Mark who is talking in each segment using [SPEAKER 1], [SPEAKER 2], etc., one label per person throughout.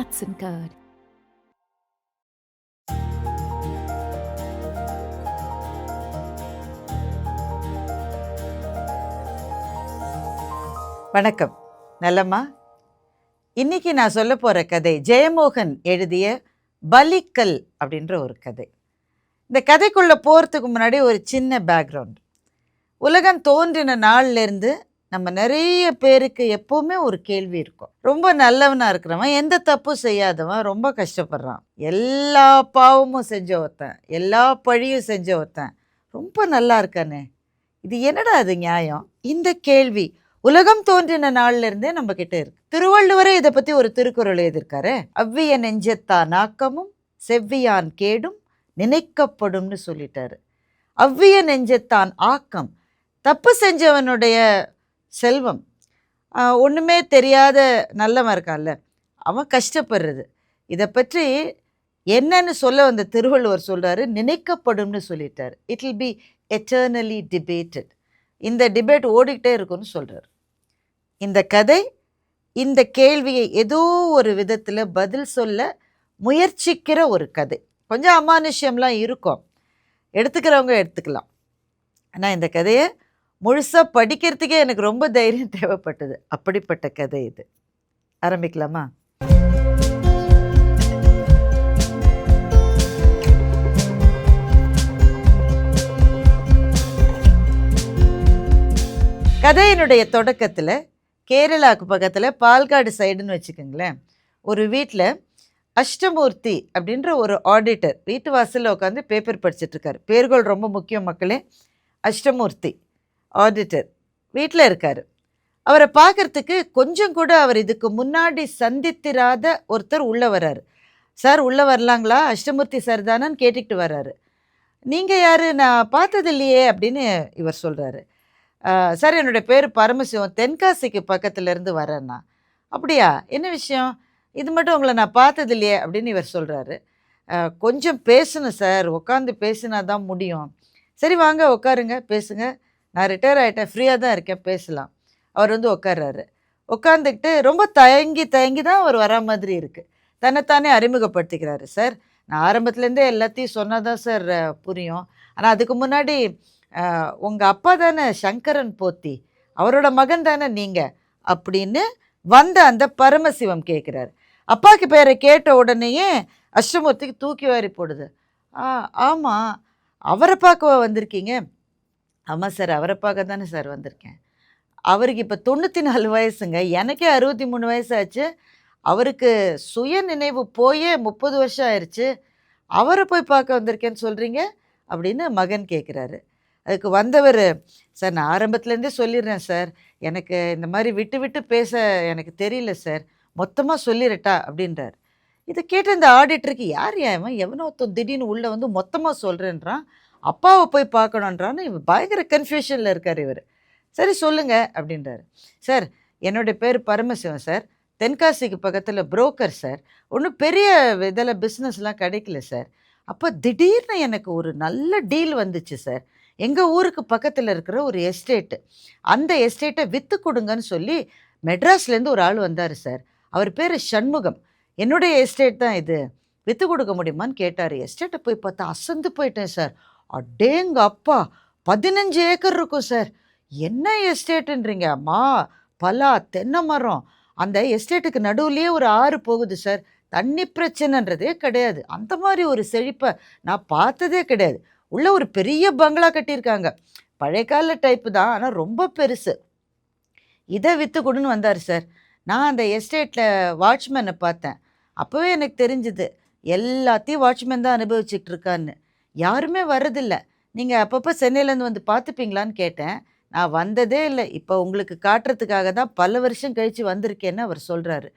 [SPEAKER 1] Hudson Curd.
[SPEAKER 2] வணக்கம். நல்லம்மா. இன்னைக்கு நான் சொல்ல போகிற கதை ஜெயமோகன் எழுதிய பலிக்கல் அப்படின்ற ஒரு கதை. இந்த கதைக்குள்ளே போகிறதுக்கு முன்னாடி ஒரு சின்ன பேக்ரவுண்ட். உலகம் தோன்றின நாள்லேருந்து நம்ம நிறைய பேருக்கு எப்போவுமே ஒரு கேள்வி இருக்கும். ரொம்ப நல்லவனாக இருக்கிறவன், எந்த தப்பும் செய்யாதவன் ரொம்ப கஷ்டப்படுறான். எல்லா பாவமும் செஞ்ச ஒருத்தன், எல்லா பழியும் செஞ்ச ஒருத்தன் ரொம்ப நல்லா இருக்கானே, இது என்னடா அது நியாயம்? இந்த கேள்வி உலகம் தோன்றின நாள்ல இருந்தே நம்ம கிட்ட இருக்கு. திருவள்ளுவரே இதை பத்தி ஒரு திருக்குறள் எழுதியிருக்காரு. அவ்விய நெஞ்சத்தான் ஆக்கமும் செவ்வியான் கேடும் நினைக்கப்படும்னு சொல்லிட்டாரு. அவ்விய நெஞ்சத்தான் ஆக்கம், தப்பு செஞ்சவனுடைய செல்வம், ஒன்றுமே தெரியாத நல்லவன் இருக்கான்ல, அவன் கஷ்டப்படுறது, இதை பற்றி என்னன்னு சொல்ல வந்த திருவள்ளுவர் சொல்றாரு, நினைக்கப்படும்னு சொல்லிட்டாரு. It will be eternally debated. இந்த டிபேட் ஓடிக்கிட்டே இருக்கும்னு சொல்கிறார். இந்த கதை இந்த கேள்வியை ஏதோ ஒரு விதத்தில் பதில் சொல்ல முயற்சிக்கிற ஒரு கதை. கொஞ்சம் அமானுஷ்யம்லாம் இருக்கும், எடுத்துக்கிறவங்க எடுத்துக்கலாம். ஆனால் இந்த கதையை முழுசாக படிக்கிறதுக்கே எனக்கு ரொம்ப தைரியம் தேவைப்பட்டது. அப்படிப்பட்ட கதை இது. ஆரம்பிக்கலாமா? கதையினுடைய தொடக்கத்தில் கேரளாவுக்கு பக்கத்தில் பால்காடு சைடுன்னு வச்சுக்கோங்களேன், ஒரு வீட்டில் அஷ்டமூர்த்தி அப்படின்ற ஒரு ஆடிட்டர் வீட்டு வாசலில் உட்காந்து பேப்பர் படிச்சுட்ருக்கார். பேர்கள் ரொம்ப முக்கியம் மக்களே. அஷ்டமூர்த்தி ஆடிட்டர் வீட்டில் இருக்கார். அவரை பார்க்குறதுக்கு கொஞ்சம் கூட அவர் இதுக்கு முன்னாடி சந்தித்திராத ஒருத்தர் உள்ளே வர்றாரு. சார் உள்ளே வரலாங்களா, அஷ்டமூர்த்தி சார் தானேன்னு கேட்டுக்கிட்டு வர்றாரு. நீங்கள் யார், நான் பார்த்தது இல்லையே அப்படின்னு இவர் சொல்கிறாரு. சார் என்னுடைய பேர் பரமசிவம், தென்காசிக்கு பக்கத்துலேருந்து வரேன்னா. அப்படியா, என்ன விஷயம், இது மட்டும் உங்களை நான் பார்த்தது இல்லையே அப்படின்னு இவர் சொல்கிறாரு. கொஞ்சம் பேசணும் சார், உட்காந்து பேசினா தான் முடியும். சரி வாங்க உட்காருங்க, பேசுங்க, நான் ரிட்டையர் ஆகிட்டேன், ஃப்ரீயாக தான் இருக்கேன், பேசலாம். அவர் வந்து உட்கார்றாரு. உட்காந்துக்கிட்டு ரொம்ப தயங்கி தான் அவர் வரா மாதிரி இருக்குது. தன்னைத்தானே அறிமுகப்படுத்திக்கிறாரு. சார் நான் ஆரம்பத்துலேருந்தே எல்லாத்தையும் சொன்னால் தான் சார் புரியும். ஆனால் அதுக்கு முன்னாடி உங்கள் அப்பா தானே சங்கரன் போத்தி, அவரோட மகன் தானே நீங்கள் அப்படின்னு வந்த அந்த பரமசிவம் கேட்குறாரு. அப்பாவுக்கு பேரை கேட்ட உடனேயே அஷ்டமூர்த்திக்கு தூக்கி வாரி போடுது. ஆமாம், அவரை பார்க்க வந்திருக்கீங்க? ஆமாம் சார், அவரை பார்க்க தானே சார் வந்திருக்கேன். அவருக்கு இப்போ 94 வயசுங்க, எனக்கே 63 வயசு ஆச்சு. அவருக்கு சுய நினைவு போயே 30 வருஷம் ஆயிடுச்சு. அவரை போய் பார்க்க வந்திருக்கேன்னு சொல்கிறீங்க அப்படின்னு மகன் கேட்குறாரு. அதுக்கு வந்தவர், சார் நான் ஆரம்பத்துலேருந்தே சொல்லிடுறேன் சார், எனக்கு இந்த மாதிரி விட்டு விட்டு பேச எனக்கு தெரியல சார், மொத்தமாக சொல்லிடட்டா அப்படின்றார். இதை கேட்ட இந்த ஆடிட்டருக்கு, யார் ஏன் எவனோ ஒருத்தன் திடீர்னு உள்ளே வந்து மொத்தமாக சொல்கிறேன்றான், அப்பாவை போய் பார்க்கணுன்றான்னு இவர் பயங்கர கன்ஃபியூஷனில் இருக்கார் இவர். சரி சொல்லுங்க அப்படின்றாரு. சார் என்னுடைய பேர் பரமசிவம் சார், தென்காசிக்கு பக்கத்தில் புரோக்கர் சார், ஒன்றும் பெரிய இதில் பிஸ்னஸ்லாம் கிடைக்கல சார். அப்போ திடீர்னு எனக்கு ஒரு நல்ல டீல் வந்துச்சு சார். எங்கள் ஊருக்கு பக்கத்தில் இருக்கிற ஒரு எஸ்டேட்டு, அந்த எஸ்டேட்டை விற்று கொடுங்கன்னு சொல்லி மெட்ராஸ்லேருந்து ஒரு ஆள் வந்தார் சார். அவர் பேர் சண்முகம். என்னுடைய எஸ்டேட் தான் இது, விற்று கொடுக்க முடியுமான்னு கேட்டார். எஸ்டேட்டை போய் பார்த்தா அசந்து போயிட்டேன் சார். அடேங்க அப்பா, 15 ஏக்கர் இருக்கும் சார். என்ன எஸ்டேட்டுன்றீங்க? அம்மா, பலா, தென்னை மரம். அந்த எஸ்டேட்டுக்கு நடுவுலேயே ஒரு ஆறு போகுது சார். தண்ணி பிரச்சனைன்றதே கிடையாது. அந்த மாதிரி ஒரு செழிப்பை நான் பார்த்ததே கிடையாது. உள்ள ஒரு பெரிய பங்களா கட்டியிருக்காங்க, பழைய கால டைப்பு தான், ஆனால் ரொம்ப பெருசு. இதை விற்று கொடுன்னு வந்தார் சார். நான் அந்த எஸ்டேட்டில் வாட்ச்மேனை பார்த்தேன். அப்போவே எனக்கு தெரிஞ்சுது எல்லாத்தையும் வாட்ச்மேன் தான் அனுபவிச்சுட்டு இருக்கான்னு, யாருமே வர்றதில்லை. நீங்கள் அப்பப்போ சென்னையிலேருந்து வந்து பார்த்துப்பீங்களான்னு கேட்டேன். நான் வந்ததே இல்லை, இப்போ உங்களுக்கு காட்டுறதுக்காக தான் பல வருஷம் கழித்து வந்திருக்கேன்னு அவர் சொல்கிறாரு.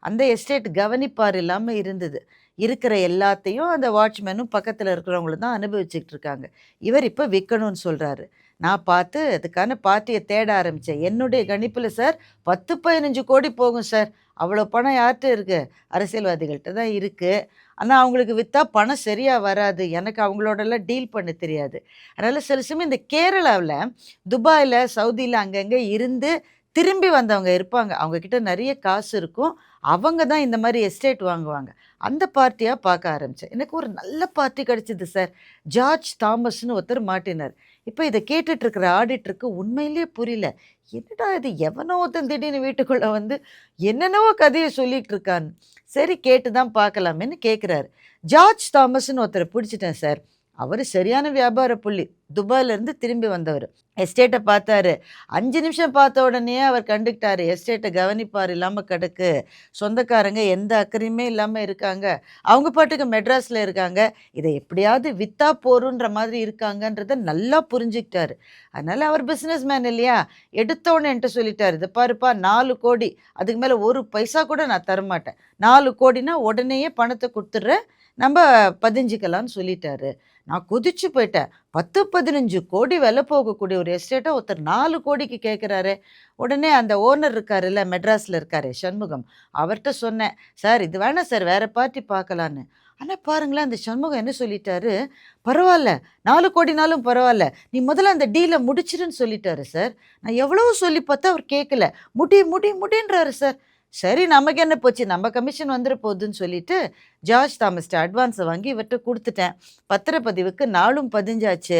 [SPEAKER 2] அந்த எஸ்டேட் கவனிப்பார் இல்லாமல் இருந்தது. இருக்கிற எல்லாத்தையும் அந்த வாட்ச்மேனும் பக்கத்தில் இருக்கிறவங்களும் தான் அனுபவிச்சுக்கிட்டு இருக்காங்க. இவர் இப்போ விற்கணும்னு சொல்கிறாரு. நான் பார்த்து அதுக்கான பார்ட்டியை தேட ஆரம்பித்தேன். என்னுடைய கணிப்பில் சார் 10-15 கோடி போகும் சார். அவ்வளோ பணம் யார்கிட்ட இருக்குது? அரசியல்வாதிகள்கிட்ட தான் இருக்குது. ஆனால் அவங்களுக்கு விற்றா பணம் சரியாக வராது, எனக்கு அவங்களோடலாம் டீல் பண்ண தெரியாது. அதனால் சில சமயம் இந்த கேரளாவில், துபாயில், சவுதியில் அங்கங்கே இருந்து திரும்பி வந்தவங்க இருப்பாங்க. அவங்க கிட்ட நெறைய காசு இருக்கும். அவங்க தான் இந்த மாரி எஸ்டேட் வாங்குவாங்க. அந்த பார்ட்டியா பார்க்க ஆரம்பிச்சேன். எனக்கு ஒரு நல்ல பார்ட்டி கிடைச்சது சார். ஜார்ஜ் தாமஸ்ன்னு ஒருத்தர் மாட்டினார். இப்ப இத கேட்டுட்டு இருக்கிற ஆடிட்டருக்கு உண்மையிலேயே புரியல. என்னடா இது எவனோ ஒருத்தன் திடீர்னு வீட்டுக்குள்ள வந்து என்னென்னவோ கதைய சொல்லிட்டு இருக்கான்னு. சரி கேட்டு தான் பார்க்கலாமேன்னு கேட்குறாரு. ஜார்ஜ் தாமஸ்ன்னு ஒருத்தர பிடிச்சுட்டேன் சார். அவரு சரியான வியாபார புள்ளி. துபாய்லேருந்து திரும்பி வந்தவரு. எஸ்டேட்ட பார்த்தாரு. 5 நிமிஷம் பார்த்த உடனேயே அவர் கண்டுக்கிட்டாரு. எஸ்டேட்ட கவனிப்பார் இல்லாம கிடக்கு. சொந்தக்காரங்க எந்த அக்கறையுமே இல்லாம இருக்காங்க. அவங்க பாட்டுக்கு மெட்ராஸ்ல இருக்காங்க. இத எப்படியாவது வித்தா போருன்ற மாதிரி இருக்காங்கன்றத நல்லா புரிஞ்சுக்கிட்டாரு. அதனால அவர் பிசினஸ் மேன் இல்லையா? எடுத்த உடனே என்ட்ட சொல்லிட்டாரு. "இத பாருப்பா 4 கோடி. அதுக்கு மேல 1 பைசா கூட நான் தரமாட்டேன். 4 கோடின்னா உடனேயே பணத்த குடுத்துடுறேன். நம்ப பதிஞ்சுக்கலாம்ன்னு" சொல்லிட்டாரு. நான் கொதிச்சு போயிட்டேன். 10, 15 கோடி விலை போகக்கூடிய ஒரு எஸ்டேட்ட ஒருத்தர் 4 கோடிக்கு கேட்குறாரே! உடனே அந்த ஓனர் இருக்காருல்ல, மெட்ராஸ்ல இருக்காரே சண்முகம். அவர்ட்ட சொன்னேன். சார் இது வேணாம் சார் வேற பார்ட்டி பார்க்கலான்னு. ஆனா பாருங்களேன், அந்த சண்முகம் என்ன சொல்லிட்டாரு, பரவால்ல 4 கோடினாலும் பரவால்ல. நீ முதல்ல அந்த டீல முடிச்சிருன்னு சொல்லிட்டாரு சார். நான் எவ்வளவோ சொல்லி பார்த்தா அவர் கேட்கல. முடி முடி முடின்றாரு சார். சரி நமக்கு என்ன போச்சு, நம்ம கமிஷன் வந்துற போதுன்னு சொல்லிட்டு, ஜார்ஜ் தாமஸ்ட்ட அட்வான்ஸ வாங்கி இவர்ட்ட குடுத்துட்டேன். பத்திரப்பதிவுக்கு நாளும் பதிஞ்சாச்சு.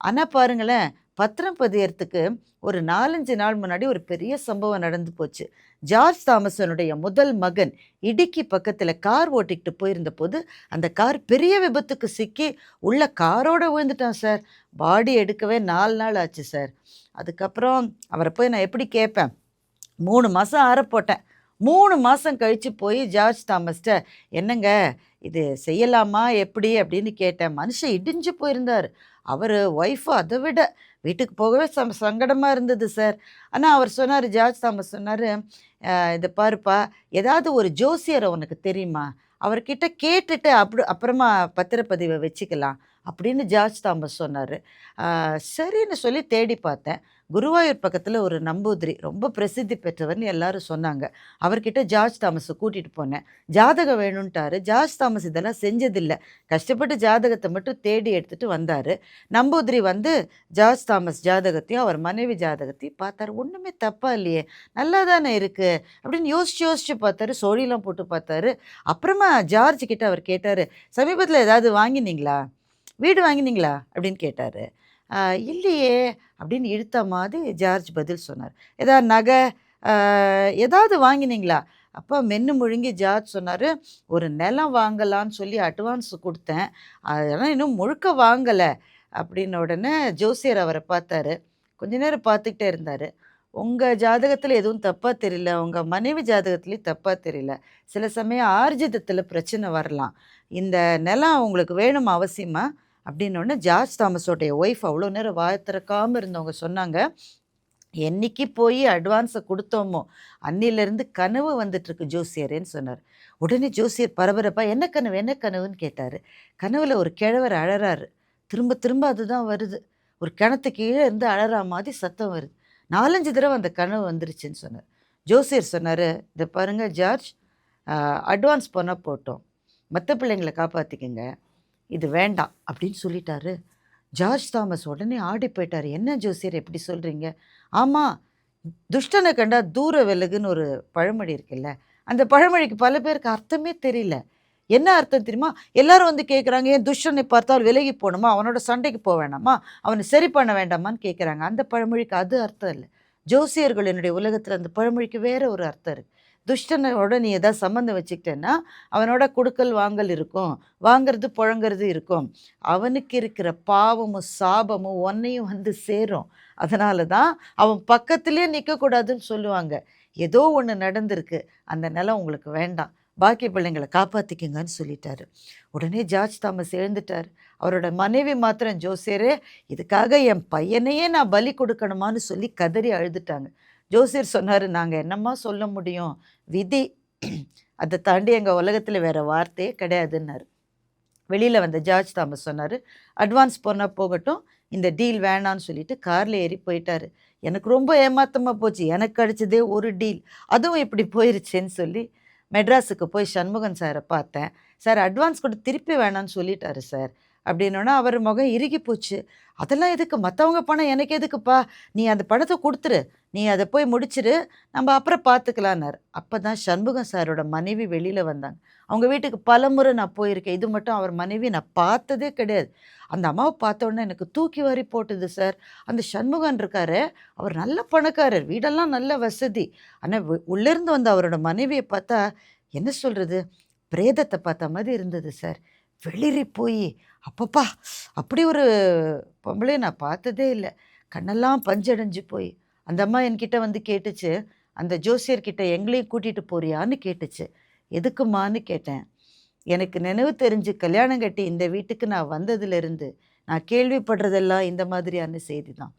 [SPEAKER 2] ஆனா பாருங்களேன், பத்திரம் பதியறதுக்கு ஒரு 4, 5 நாள் முன்னாடி ஒரு பெரிய சம்பவம் நடந்து போச்சு. ஜார்ஜ் தாமஸனுடைய முதல் மகன் இடுக்கி பக்கத்துல கார் ஓட்டிக்கிட்டு போயிருந்தபோது, அந்த கார் பெரிய விபத்துக்கு சிக்கி உள்ள காரோட விழுந்துட்டான் சார். பாடி எடுக்கவே 4 நாள் ஆச்சு சார். அதுக்கப்புறம் அவர போய் நான் எப்படி கேட்பேன்? 3 மாசம் ஆறப்போட்டேன். 3 மாசம் கழிச்சு போய் ஜார்ஜ் தாமஸ்ட்ட, "என்னங்க இது செய்யலாமா? எப்படி?" அப்படின்னு கேட்டேன். மனுஷன் இடிஞ்சு போயிருந்தாரு. அவரு ஒய்ஃபு அத விட வீட்டுக்கு போகவே சங்கடமா இருந்தது சார். ஆனா அவர் சொன்னாரு, ஜார்ஜ் தாமஸ் சொன்னாரு, "இத பாருப்பா, ஏதாவது ஒரு ஜோசியர உனக்கு தெரியுமா? அவர்கிட்ட கேட்டுட்டு அப்புறமா பத்திரப்பதிவ வச்சுக்கலாம்." அப்படின்னு ஜார்ஜ் தாமஸ் சொன்னாரு. சரின்னு சொல்லி தேடி பார்த்தேன். குருவாயூர் பக்கத்துல ஒரு நம்பூதிரி, ரொம்ப பிரசித்தி பெற்றவர்ன்னு எல்லாரும் சொன்னாங்க. அவர்கிட்ட ஜார்ஜ் தாமஸ கூட்டிட்டு போனேன். ஜாதகம் வேணுன்ட்டாரு. ஜார்ஜ் தாமஸ் இதெல்லாம் செஞ்சதில்ல. கஷ்டப்பட்டு ஜாதகத்த மட்டும் தேடி எடுத்துட்டு வந்தாரு. நம்பூதிரி வந்து ஜார்ஜ் தாமஸ் ஜாதகத்தையும், அவர் மனைவி ஜாதகத்தையும் பார்த்தாரு. ஒண்ணுமே தப்பா இல்லையே! நல்லா தானே இருக்கு. அப்படின்னு யோசிச்சு யோசிச்சு பார்த்தாரு. சோழிலாம் போட்டு பார்த்தாரு. அப்புறமா ஜார்ஜ் கிட்ட அவர் கேட்டாரு, "சமீபத்தில ஏதாவது வாங்கினீங்களா? வீடு வாங்கினீங்களா?" அப்படின்னு கேட்டாரு. இல்லையே அப்படின்னு இழுத்த மாதிரி ஜார்ஜ் பதில் சொன்னார். ஏதாவது நகை அ ஏதாவது வாங்கினீங்களா? அப்ப மென்னு முழுங்கி ஜார்ஜ் சொன்னாரு, "ஒரு நிலம் வாங்கலான்னு சொல்லி அட்வான்ஸ் குடுத்தேன். அதெல்லாம் இன்னும் முழுக்க வாங்கல." அப்படின்ன உடனே ஜோசியர் அவர பார்த்தாரு. கொஞ்ச நேரம் பார்த்துக்கிட்டே இருந்தாரு. "உங்க ஜாதகத்தில எதுவும் தப்பா தெரியல. உங்க மனைவி ஜாதகத்திலயும் தப்பா தெரியல. சில சமயம் ஆர்ஜிதத்தில பிரச்சனை வரலாம். இந்த நிலம் உங்களுக்கு வேணுமா அவசியமா?" அப்படின்னோடனே ஜார்ஜ் தாமஸோடைய ஒய்ஃப் அவ்வளோ நேரம் வாய திறக்காம இருந்தவங்க சொன்னாங்க, "என்னைக்கு போய் அட்வான்ஸ குடுத்தோமோ, அன்னிலேருந்து கனவு வந்துட்டுருக்கு ஜோசியரேன்னு" சொன்னாரு. உடனே ஜோசியர் பரபரப்பா, "என்ன கனவு? என்ன கனவுன்னு?" கேட்டாரு. கனவுல ஒரு கிழவர் அழறாரு. திரும்ப திரும்ப அதுதான் வருது. ஒரு கிணத்துக்கு கீழ இருந்து அழறா மாதிரி சத்தம் வருது. 4, 5 தடவ அந்த கனவு வந்துருச்சுன்னு சொன்னாரு. ஜோசியர் சொன்னாரு, "இத பாருங்க ஜார்ஜ், அ அட்வான்ஸ் பணம் போட்டோம். மத்த பிள்ளைங்கள காப்பாத்திக்கங்க. இது வேண்டாம்" அப்படின்னு சொல்லிட்டாரு. ஜார்ஜ் தாமஸ் உடனே ஆடி போயிட்டாரு. "என்ன ஜோசியர் இப்படி சொல்றீங்க?" "ஆமா, துஷ்டன கண்டா தூர விலகுன்னு ஒரு பழமொழி இருக்குல்ல. அந்த பழமொழிக்கு பல பேருக்கு அர்த்தமே தெரியல. என்ன அர்த்தம் தெரியுமா? எல்லாரும் வந்து கேட்குறாங்க, "ஏன் துஷ்டனை பார்த்தால் விலகி போணுமா? அவனோட சண்டைக்கு போ வேணாமா? அவன சரி பண்ண வேண்டாமான்னு?" கேட்குறாங்க. அந்த பழமொழிக்கு அது அர்த்தம் இல்ல. ஜோசியர்களினுடைய உலகத்துல அந்த பழமொழிக்கு வேற ஒரு அர்த்தம் இருக்கு. துஷ்டனோட நீ ஏதாவது சம்மந்தம் வச்சுக்கிட்டேன்னா, அவனோட குடுக்கல் வாங்கல் இருக்கும். வாங்குறது புழங்குறது இருக்கும். அவனுக்கு இருக்கிற பாவமும், சாபமும் உன்னையும் வந்து சேரும். அதனால தான் அவன் பக்கத்திலேயே நிக்கக்கூடாதுன்னு சொல்லுவாங்க. ஏதோ ஒண்ணு நடந்திருக்கு. அந்த நிலம் உங்களுக்கு வேண்டாம். பாக்கி பிள்ளைங்கள காப்பாத்திக்கங்கன்னு சொல்லிட்டாரு. உடனே ஜார்ஜ் தாமஸ் எழுந்துட்டாரு. அவரோட மனைவி மாத்திரம், "ஜோசியரே, இதுக்காக என் பையனையே நான் பலி கொடுக்கணுமான்னு" சொல்லி கதறி அழுதுட்டாங்க. ஜோசியர் சொன்னாரு, "நாங்க என்னம்மா சொல்ல முடியும்? விதி. அத தாண்டி எங்க உலகத்துல வேற வார்த்தையே கிடையாதுன்னாரு." வெளியில வந்த ஜார்ஜ் தாமஸ் சொன்னாரு, "அட்வான்ஸ் போனா போகட்டும். இந்த டீல் வேணான்னு" சொல்லிட்டு கார்ல ஏறி போயிட்டாரு. எனக்கு ரொம்ப ஏமாத்தமா போச்சு. எனக்கு கிடைச்சதே ஒரு டீல். அதுவும் இப்படி போயிருச்சேன்னு சொல்லி மெட்ராஸுக்கு போய் சண்முகன் சார பார்த்தேன். "சார் அட்வான்ஸ் கூட திருப்பி வேணான்னு சொல்லிட்டாரு சார். அப்படின்னோன்னா அவர் முகம் இறுகி போச்சு. அதெல்லாம் எதுக்கு? மற்றவங்க பணம் எனக்கு எதுக்குப்பா? நீ அந்த படத்தை கொடுத்துரு, நீ அதை போய் முடிச்சிரு, நம்ம அப்புறம் பார்த்துக்கலான்னாரு. அப்போ தான் சண்முகம் சாரோட மனைவி வெளியில் வந்தாங்க. அவங்க வீட்டுக்கு பலமுறை நான் போயிருக்கேன். இது மட்டும் அவர் மனைவி நான் பார்த்ததே கிடையாது. அந்த அம்மாவை பார்த்த உடனே எனக்கு தூக்கி வாரி போட்டுது சார். அந்த சண்முகன் இருக்காரு, அவர் நல்ல பணக்காரர், வீடெல்லாம் நல்ல வசதி. ஆனால் உள்ளேருந்து வந்த அவரோட மனைவியை பார்த்தா என்ன சொல்கிறது, பிரேதத்தை பார்த்த மாதிரி இருந்தது சார். வெளிரி போய், அப்பப்பா அப்படி ஒரு பொம்பளையை நான் பார்த்ததே இல்லை. கண்ணெல்லாம் பஞ்சடைஞ்சு போய் அந்த அம்மா என்கிட்ட வந்து கேட்டுச்சு, அந்த ஜோசியர்கிட்ட எங்களையும் கூட்டிகிட்டு போறியான்னு கேட்டுச்சு. எதுக்குமான்னு கேட்டேன். எனக்கு நினைவு தெரிஞ்சு கல்யாணம் கட்டி இந்த வீட்டுக்கு நான் வந்ததுலேருந்து நான் கேள்விப்படுறதெல்லாம் இந்த மாதிரியான செய்தி தான்.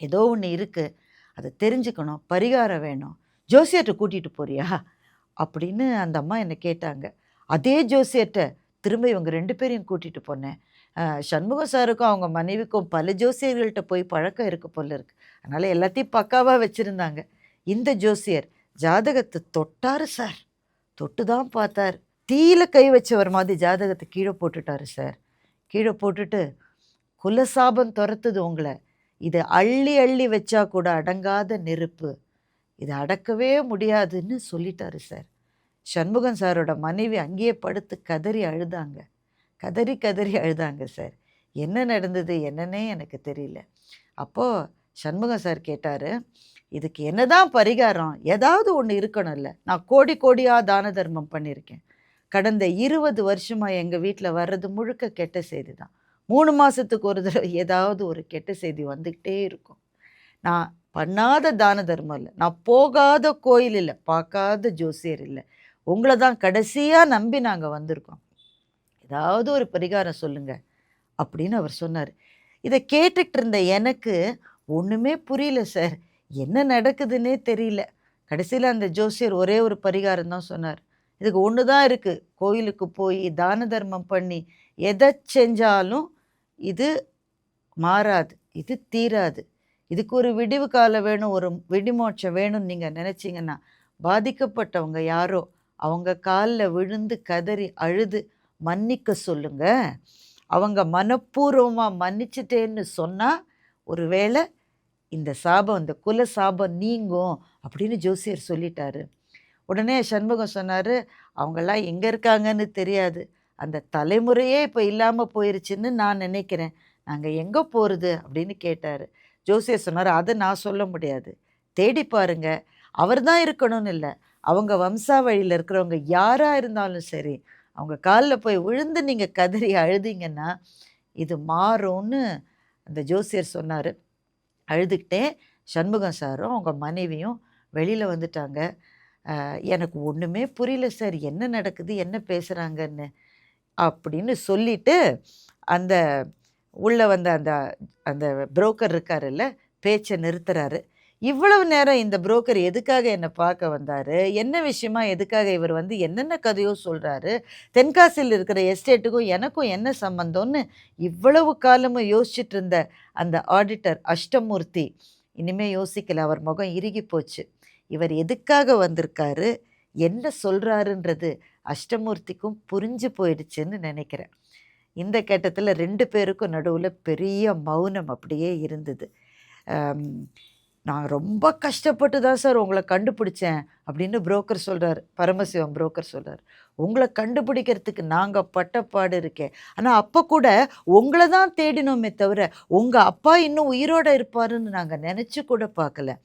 [SPEAKER 2] ஏதோ ஒன்று இருக்குது, அதை தெரிஞ்சுக்கணும், பரிகாரம் வேணும், ஜோசியர்கிட்ட கூட்டிகிட்டு போறியா அப்படின்னு அந்த அம்மா என்னை கேட்டாங்க. அதே ஜோசியர்கிட்ட திரும்ப இவங்க 2 பேரையும் கூட்டிகிட்டு போனேன். சண்முகம் சாருக்கும் அவங்க மனைவிக்கும் பல ஜோசியர்கள்ட்ட போய் பழக்கம் இருக்கு போல இருக்கு. அதனால் எல்லாத்தையும் பக்காவாக வச்சுருந்தாங்க. இந்த ஜோசியர் ஜாதகத்தை தொட்டாரு சார். தொட்டு தான் பார்த்தார். தீயில கை வச்சவர் மாதிரி ஜாதகத்தை கீழே போட்டுட்டாரு சார். கீழே போட்டுட்டு, குலசாபம் துரத்துது உங்களை, இதை அள்ளி அள்ளி வச்சா கூட அடங்காத நெருப்பு, இதை அடக்கவே முடியாதுன்னு சொல்லிட்டாரு சார். சண்முகம் சாரோட மனைவி அங்கேயே படுத்து கதறி அழுதாங்க. கதறி கதறி அழுதாங்க சார். என்ன நடந்தது என்னன்னே எனக்கு தெரியல. அப்போது சண்முகம் சார் கேட்டார், இதுக்கு என்னதான் பரிகாரம்? ஏதாவது ஒன்று இருக்கணும்ல. நான் கோடி கோடியாக தான தர்மம் பண்ணியிருக்கேன். கடந்த 20 வருஷமாக எங்கள் வீட்டில் வர்றது முழுக்க கெட்ட செய்தி தான். 3 மாதத்துக்கு ஒரு தடவை ஏதாவது ஒரு கெட்ட செய்தி வந்துக்கிட்டே இருக்கும். நான் பண்ணாத தான தர்மம் இல்லை, நான் போகாத கோயில் இல்லை, பார்க்காத ஜோசியர் இல்லை, உங்களை தான் கடைசியாக நம்பி நாங்கள் வந்திருக்கோம். ஏதாவது ஒரு பரிகாரம் சொல்லுங்க அப்படின்னு அவர் சொன்னார். இதை கேட்டுக்கிட்டு இருந்த எனக்கு ஒன்றுமே புரியல சார். என்ன நடக்குதுன்னே தெரியல. கடைசியில் அந்த ஜோசியர் ஒரே ஒரு பரிகாரம் தான் சொன்னார். இதுக்கு ஒன்று தான் இருக்குது, கோயிலுக்கு போய் தான தர்மம் பண்ணி எதை செஞ்சாலும் இது மாறாது, இது தீராது. இதுக்கு ஒரு விடிவு காலம் வேணும், ஒரு விடிமோட்சம் வேணும்னு நீங்கள் நினச்சிங்கன்னா பாதிக்கப்பட்டவங்க யாரோ அவங்க காலில் விழுந்து கதறி அழுது மன்னிக்க சொல்லுங்க. அவங்க மனப்பூர்வமாக மன்னிச்சிட்டேன்னு சொன்னால் ஒருவேளை இந்த சாபம், இந்த குல சாபம் நீங்கும் அப்படின்னு ஜோசியர் சொல்லிட்டாரு. உடனே சண்முகம் சொன்னார், அவங்கெல்லாம் எங்கே இருக்காங்கன்னு தெரியாது, அந்த தலைமுறையே இப்போ இல்லாமல் போயிருச்சுன்னு நான் நினைக்கிறேன், நாங்கள் எங்கே போகிறது அப்படின்னு கேட்டார். ஜோசியர் சொன்னார், அதை நான் சொல்ல முடியாது, தேடி பாருங்க, அவர் தான் இருக்கணும்னு இல்லை, அவங்க வம்சாவழியில் இருக்கிறவங்க யாராக இருந்தாலும் சரி, அவங்க காலில் போய் விழுந்து நீங்கள் கதறி அழுதிங்கன்னா இது மாறும்னு அந்த ஜோசியர் சொன்னார். அழுதுகிட்டே சண்முகம் சாரும் அவங்க மனைவியும் வெளியில் வந்துட்டாங்க. எனக்கு ஒன்றுமே புரியல சார், என்ன நடக்குது, என்ன பேசுகிறாங்கன்னு அப்படின்னு சொல்லிட்டு அந்த உள்ளே வந்த அந்த அந்த புரோக்கர் இருக்காருல்ல, பேச்சை நிறுத்துறாரு. இவ்வளவு நேரம் இந்த புரோக்கர் எதுக்காக என்னை பார்க்க வந்தார், என்ன விஷயமா எதுக்காக இவர் வந்து என்னென்ன கதையோ சொல்கிறாரு, தென்காசியில் இருக்கிற எஸ்டேட்டுக்கும் எனக்கும் என்ன சம்மந்தம்னு இவ்வளவு காலமும் யோசிச்சுட்டு இருந்த அந்த ஆடிட்டர் அஷ்டமூர்த்தி இனிமேல் யோசிக்கல. அவர் முகம் இறுகி போச்சு. இவர் எதுக்காக வந்திருக்காரு, என்ன சொல்கிறாருன்றது அஷ்டமூர்த்திக்கும் புரிஞ்சு போயிடுச்சுன்னு நினைக்கிறேன். இந்த கட்டத்தில் 2 பேருக்கும் நடுவில் பெரிய மௌனம் அப்படியே இருந்தது. நான் ரொம்ப கஷ்டப்பட்டு தான் சார் உங்களை கண்டுபிடிச்சேன் அப்படின்னு புரோக்கர் சொல்கிறார். பரமசிவம் புரோக்கர் சொல்கிறார், உங்களை கண்டுபிடிக்கிறதுக்கு நாங்கள் பட்டப்பாடு இருக்கேன், ஆனால் அப்போ கூட உங்களை தான் தேடினோமே தவிர உங்கள் அப்பா இன்னும் உயிரோடு இருப்பாருன்னு நாங்கள் நினச்சி கூட பார்க்கல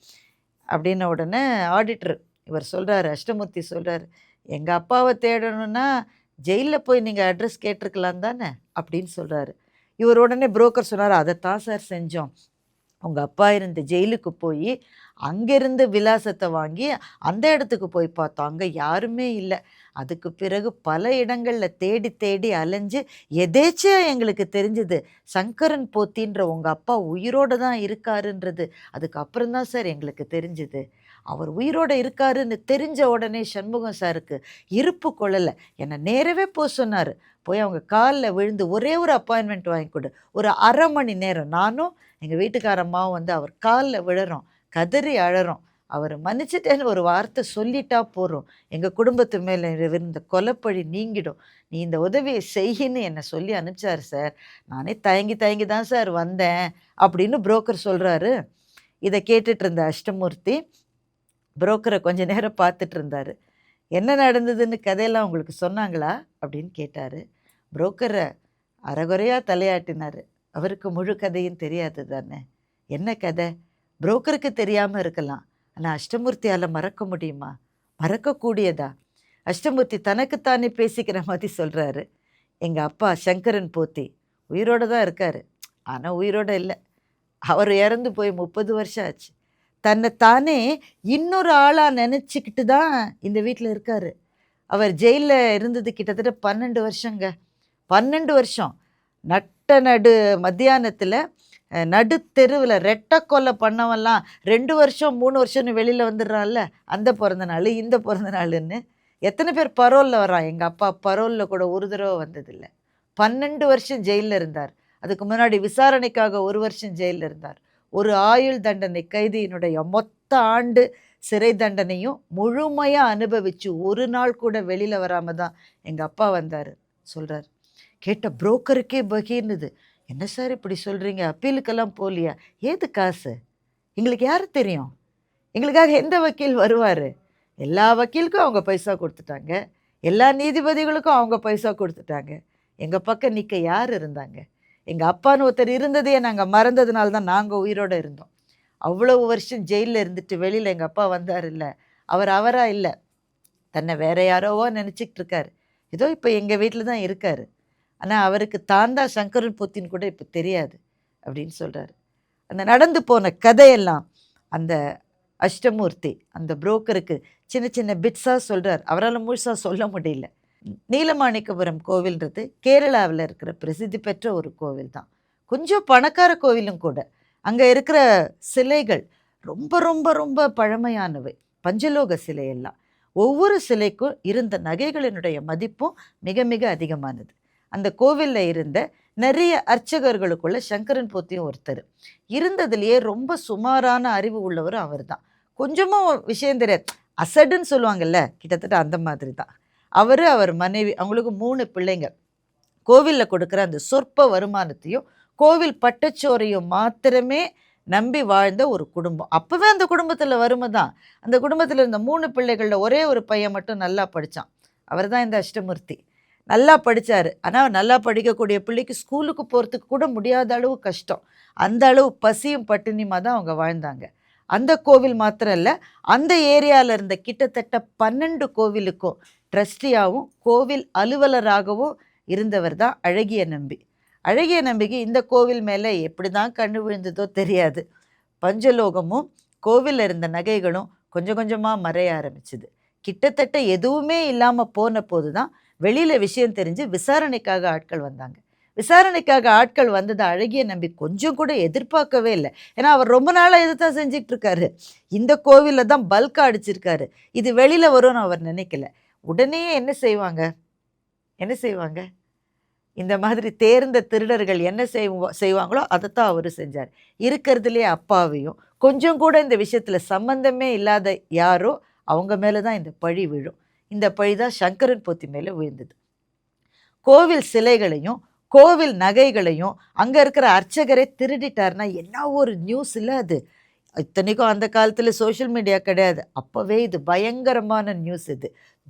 [SPEAKER 2] அப்படின்ன உடனே ஆடிட்டர் இவர் சொல்கிறார், அஷ்டமூர்த்தி சொல்கிறார், எங்கள் அப்பாவை தேடணுன்னா ஜெயிலில் போய் நீங்கள் அட்ரஸ் கேட்டிருக்கலாம் தானே அப்படின்னு சொல்கிறாரு. இவர் உடனே புரோக்கர் சொன்னார், அதைத்தான் சார் செஞ்சோம், உங்கள் அப்பா இருந்த ஜெயிலுக்கு போய் அங்கேருந்து விலாசத்தை வாங்கி அந்த இடத்துக்கு போய் பார்த்தோம், அங்கே யாருமே இல்லை. அதுக்கு பிறகு பல இடங்களில் தேடி தேடி அலைஞ்சு எதேச்சியாக எங்களுக்கு தெரிஞ்சது சங்கரன் போத்தின்ற உங்கள் அப்பா உயிரோடு தான் இருக்காருன்றது. அதுக்கப்புறம் தான் சார் எங்களுக்கு தெரிஞ்சுது. அவர் உயிரோடு இருக்காருன்னு தெரிஞ்ச உடனே சண்முகம் சாருக்கு இருப்பு கொள்ளலை, என்னை நேரவே போக சொன்னார். போய் அவங்க காலில் விழுந்து ஒரே ஒரு அப்பாயின்மெண்ட் வாங்கி கொடு, ஒரு அரை மணி நேரம் நானும் எங்கள் வீட்டுக்காரம்மாவும் வந்து அவர் காலில் விழுறோம், கதறி அழறோம், அவர் மன்னிச்சிட்டேன்னு ஒரு வார்த்தை சொல்லிட்டா போகிறோம், எங்கள் குடும்பத்து மேலே இருந்த கொலைப்பழி நீங்கிடும், நீ இந்த உதவியை செய்யின்னு என்னை சொல்லி அனுப்பிச்சார் சார், நானே தயங்கி தயங்கி தான் சார் வந்தேன் அப்படின்னு புரோக்கர் சொல்கிறாரு. இதை கேட்டுட்டு இருந்த அஷ்டமூர்த்தி புரோக்கரை கொஞ்ச நேரம் பார்த்துட்டு இருந்தார். என்ன நடந்ததுன்னு கதையெல்லாம் உங்களுக்கு சொன்னாங்களா அப்படின்னு கேட்டார். புரோக்கரை அரைகுறையாக தலையாட்டினார். அவருக்கு முழு கதையும் தெரியாது தானே. என்ன கதை? புரோக்கருக்கு தெரியாமல் இருக்கலாம், ஆனால் அஷ்டமூர்த்தியால் மறக்க முடியுமா? மறக்கக்கூடியதா? அஷ்டமூர்த்தி தனக்குத்தானே பேசிக்கிற மாதிரி சொல்கிறாரு. எங்கள் அப்பா சங்கரன் போத்தி உயிரோடு தான் இருக்கார், ஆனால் உயிரோடு இல்லை. அவர் இறந்து போய் 30 வருஷம் ஆச்சு. தன்னை தானே இன்னொரு ஆளாக நினச்சிக்கிட்டு தான் இந்த வீட்டில் இருக்கார். அவர் ஜெயிலில் இருந்தது கிட்டத்தட்ட 12 வருஷங்க. 12 வருஷம் நடு மத்தியானத்தில் நடுத்தெருவில் ரெட்டை கொலை பண்ணவெல்லாம் 2 வருஷம் 3 வருஷம்னு வெளியில் வந்துடுறான்ல, அந்த பிறந்த நாள் இந்த பிறந்த நாளுன்னு எத்தனை பேர் பரோலில் வர்றான். எங்கள் அப்பா பரோலில் கூட ஒரு தடவை வந்ததில்லை. 12 வருஷம் ஜெயிலில் இருந்தார். அதுக்கு முன்னாடி விசாரணைக்காக 1 வருஷம் ஜெயிலில் இருந்தார். ஒரு ஆயுள் தண்டனை கைதியினுடைய மொத்த ஆண்டு சிறை தண்டனையும் முழுமையாக அனுபவித்து ஒரு நாள் கூட வெளியில் வராமல் தான் எங்கள் அப்பா வந்தார் சொல்கிறார். கேட்ட புரோக்கருக்கே பகீர்னுது. என்ன சார் இப்படி சொல்கிறீங்க? அப்பீலுக்கெல்லாம் போலியா? ஏது காசு? எங்களுக்கு யார் தெரியும்? எங்களுக்காக எந்த வக்கீல் வருவார்? எல்லா வக்கீலுக்கும் அவங்க பைசா கொடுத்துட்டாங்க, எல்லா நீதிபதிகளுக்கும் அவங்க பைசா கொடுத்துட்டாங்க. எங்கள் பக்கம் நிற்க யார் இருந்தாங்க? எங்கள் அப்பான்னு ஒருத்தர் இருந்ததையே நாங்கள் மறந்ததுனால தான் நாங்கள் உயிரோடு இருந்தோம். அவ்வளவு வருஷம் ஜெயிலில் இருந்துட்டு வெளியில் எங்கள் அப்பா வந்தார் இல்லை, அவர் அவராக இல்லை, தன்னை வேற யாரோவோ நினச்சிக்கிட்டு இருக்கார். ஏதோ இப்போ எங்கள் வீட்டில் தான் இருக்கார், ஆனால் அவருக்கு தான் தான் சங்கரன் போத்தின்னு கூட இப்போ தெரியாது அப்படின்னு சொல்கிறாரு. அந்த நடந்து போன கதையெல்லாம் அந்த அஷ்டமூர்த்தி அந்த புரோக்கருக்கு சின்ன சின்ன பிட்ஸாக சொல்கிறார். அவரால் முழுசாக சொல்ல முடியல. நீலமாணிக்கபுரம் கோவில்ன்றது கேரளாவில் இருக்கிற பிரசித்தி பெற்ற ஒரு கோவில் தான். கொஞ்சம் பணக்கார கோவிலும் கூட. அங்கே இருக்கிற சிலைகள் ரொம்ப ரொம்ப ரொம்ப பழமையானவை, பஞ்சலோக சிலையெல்லாம். ஒவ்வொரு சிலைக்கும் இருந்த நகைகளினுடைய மதிப்பும் மிக மிக அதிகமானது. அந்த கோவிலில் இருந்த நிறைய அர்ச்சகர்களுக்குள்ள சங்கரன் போத்தியும் ஒருத்தர். இருந்ததுலேயே ரொம்ப சுமாரான அறிவு உள்ளவரும் அவர் தான். கொஞ்சமும் விஷயம் தெரியாது, அசடுன்னு சொல்லுவாங்கல்ல, கிட்டத்தட்ட அந்த மாதிரி தான் அவர் மனைவி. அவங்களுக்கு 3 பிள்ளைங்க. கோவிலில் கொடுக்குற அந்த சொற்ப வருமானத்தையும் கோவில் பட்டச்சோரையும் மாத்திரமே நம்பி வாழ்ந்த ஒரு குடும்பம். அப்போவே அந்த குடும்பத்தில் வறுமை தான். அந்த குடும்பத்தில் இருந்த 3 பிள்ளைகளில் ஒரே ஒரு பையன் மட்டும் நல்லா படித்தான். அவர் தான் இந்த அஷ்டமூர்த்தி. நல்லா படித்தார். ஆனால் நல்லா படிக்கக்கூடிய பிள்ளைக்கு ஸ்கூலுக்கு போகிறதுக்கு கூட முடியாத அளவு கஷ்டம். அந்த அளவு பசியும் பட்டினியுமாக தான் அவங்க வாழ்ந்தாங்க. அந்த கோவில் மாத்திரம் இல்லை, அந்த ஏரியாவில் இருந்த கிட்டத்தட்ட 12 கோவிலுக்கும் ட்ரஸ்டியாகவும் கோவில் அலுவலராகவும் இருந்தவர் தான் அழகிய நம்பி. அழகிய நம்பிக்கை இந்த கோவில் மேலே எப்படி தான் கண்ணு விழுந்ததோ தெரியாது. பஞ்சலோகமும் கோவிலில் இருந்த நகைகளும் கொஞ்சம் கொஞ்சமாக மறைய ஆரம்பிச்சுது. கிட்டத்தட்ட எதுவுமே இல்லாமல் போன போது தான் வெளியில் விஷயம் தெரிஞ்சு விசாரணைக்காக ஆட்கள் வந்தாங்க. விசாரணைக்காக ஆட்கள் வந்ததை அழகிய நம்பி கொஞ்சம் கூட எதிர்பார்க்கவே இல்லை. ஏன்னா அவர் ரொம்ப நாளாக எது தான் செஞ்சிட்டு இருக்காரு. இந்த கோவிலில் தான் பல்காக அடிச்சிருக்காரு. இது வெளியில் வரும்னு அவர் நினைக்கல. உடனே என்ன செய்வாங்க? இந்த மாதிரி தேர்ந்த திருடர்கள் என்ன செய்வாங்களோ அதைத்தான் அவர் செஞ்சார். இருக்கிறதுலே அப்பாவையும் கொஞ்சம் கூட இந்த விஷயத்தில் சம்பந்தமே இல்லாத யாரோ அவங்க மேலே தான் இந்த பழி விழும். இந்த பழி தான் சங்கரன் போத்தி மேலே விழுந்தது. கோவில் சிலைகளையும் கோவில் நகைகளையும் அங்கே இருக்கிற அர்ச்சகரை திருடிட்டார்னா என்ன ஒரு நியூஸ் இல்லை அது. இத்தனைக்கும் அந்த காலத்தில் சோஷியல் மீடியா கிடையாது. அப்போவே இது பயங்கரமான நியூஸ். இது